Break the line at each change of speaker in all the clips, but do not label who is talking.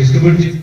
Distribute చేసి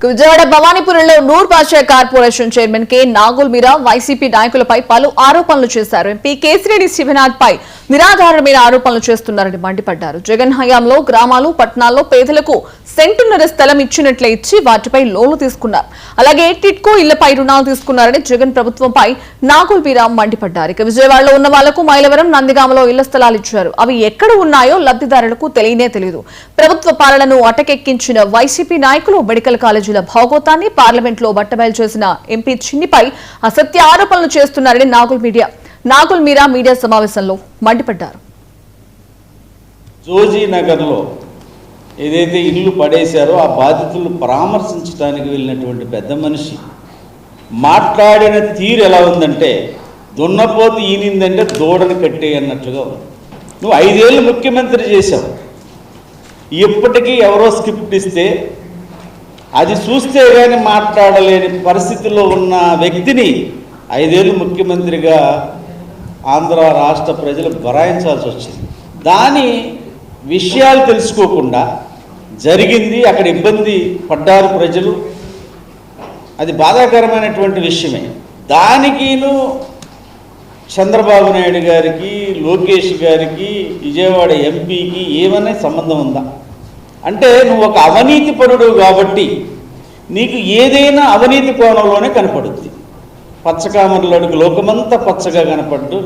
విజయవాడ భవానీపురంలో నూర్ బాషా corporation chairman K Nagul మీరా YCP నాయకులపై పలు ఆరోపణలు చేశారు. ఎంపీ కేసిరెడ్డి శివనాథ్ పై నిరాధారమైన ఆరోపణలు చేస్తున్నారని మండిపడ్డారు. జగన్ హయాంలో గ్రామాలు పట్టణాల్లో పేదలకు సెంటున్నర స్థలం ఇచ్చినట్లే ఇచ్చి వాటిపై లోన్లు తీసుకున్నారు. అలాగే టిట్కో ఇళ్లపై రుణాలు తీసుకున్నారని జగన్ ప్రభుత్వంపై నాగుల్ మీరా మండిపడ్డారు. ఇక విజయవాడలో ఉన్న వాళ్లకు మైలవరం, నందిగామలో ఇళ్ల స్థలాలు ఇచ్చారు. అవి ఎక్కడ ఉన్నాయో లబ్ధిదారులకు తెలియదు. ప్రభుత్వ పాలనను అటకెక్కించిన వైసీపీ నాయకులు మెడికల్ కాలేజీల భాగోతాన్ని పార్లమెంట్లో బట్టబయలు చేసిన ఎంపీ చిన్నిపై అసత్య ఆరోపణలు చేస్తున్నారని నాగుల్ మీరా మీడియా సమావేశంలో మండిపడ్డారు.
జోజీ నగర్లో ఏదైతే ఇల్లు పడేశారో ఆ బాధితులను పరామర్శించడానికి వెళ్ళినటువంటి పెద్ద మనిషి మాట్లాడిన తీరు ఎలా ఉందంటే దున్నపోతు ఈనిందంటే దూడని కట్టే అన్నట్లుగా ఉంది. నువ్వు 5 ఏళ్ళు ముఖ్యమంత్రి చేశావు, ఇప్పటికీ ఎవరో స్క్రిప్ట్ ఇస్తే అది చూస్తే కానీ మాట్లాడలేని పరిస్థితిలో ఉన్న వ్యక్తిని 5 ఏళ్ళు ముఖ్యమంత్రిగా ఆంధ్ర రాష్ట్ర ప్రజలు భరాయించాల్సి వచ్చింది. దాని విషయాలు తెలుసుకోకుండా జరిగింది, అక్కడ ఇబ్బంది పడ్డారు ప్రజలు, అది బాధాకరమైనటువంటి విషయమే. దానికిను చంద్రబాబు నాయుడు గారికి, లోకేష్ గారికి, విజయవాడ ఎంపీకి ఏమనే సంబంధం ఉందా? అంటే నువ్వు ఒక అవినీతి పరుడు కాబట్టి నీకు ఏదైనా అవినీతి కోణంలోనే కనపడుద్ది. పచ్చకామర్లోకి లోకమంతా పచ్చగా కనపడ్డు.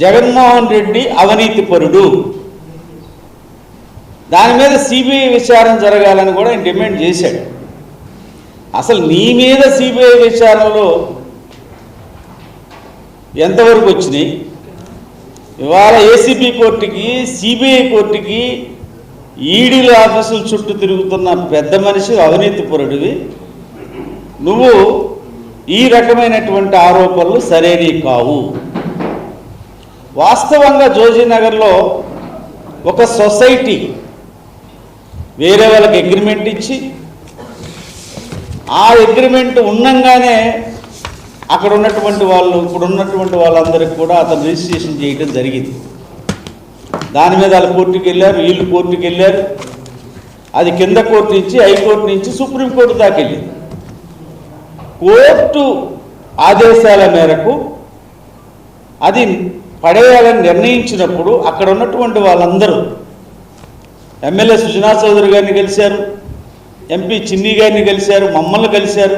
జగన్మోహన్ రెడ్డి అవినీతి పరుడు, దాని మీద సిబిఐ విచారణ జరగాలని కూడా ఆయన డిమాండ్ చేశాడు. అసలు నీ మీద సిబిఐ విచారణలో ఎంతవరకు వచ్చినాయి? ఇవాళ ఏసీబీ కోర్టుకి, సిబిఐ కోర్టుకి, ఈడీల ఆఫీసుల చుట్టూ తిరుగుతున్న పెద్ద మనిషి అవినీతి పరుడివి. నువ్వు ఈ రకమైనటువంటి ఆరోపణలు సరైనవి కావు. వాస్తవంగా జోజీనగర్లో ఒక సొసైటీ వేరే వాళ్ళకి అగ్రిమెంట్ ఇచ్చి ఆ అగ్రిమెంట్ ఉన్నంగానే అక్కడ ఉన్నటువంటి వాళ్ళు, ఇప్పుడు ఉన్నటువంటి వాళ్ళందరికీ కూడా అతను రిజిస్ట్రేషన్ చేయడం జరిగింది. దాని మీద వాళ్ళు కోర్టుకు వెళ్ళారు, వీళ్ళు కోర్టుకు వెళ్ళారు. అది కింద కోర్టు నుంచి, హైకోర్టు నుంచి సుప్రీంకోర్టు దాకా వెళ్ళింది. కోర్టు ఆదేశాల మేరకు అది పడేయాలని నిర్ణయించినప్పుడు అక్కడ ఉన్నటువంటి వాళ్ళందరూ ఎమ్మెల్యే సుజనా చౌదరి గారిని కలిశారు, ఎంపీ చిన్ని గారిని కలిశారు, మమ్మల్ని కలిశారు.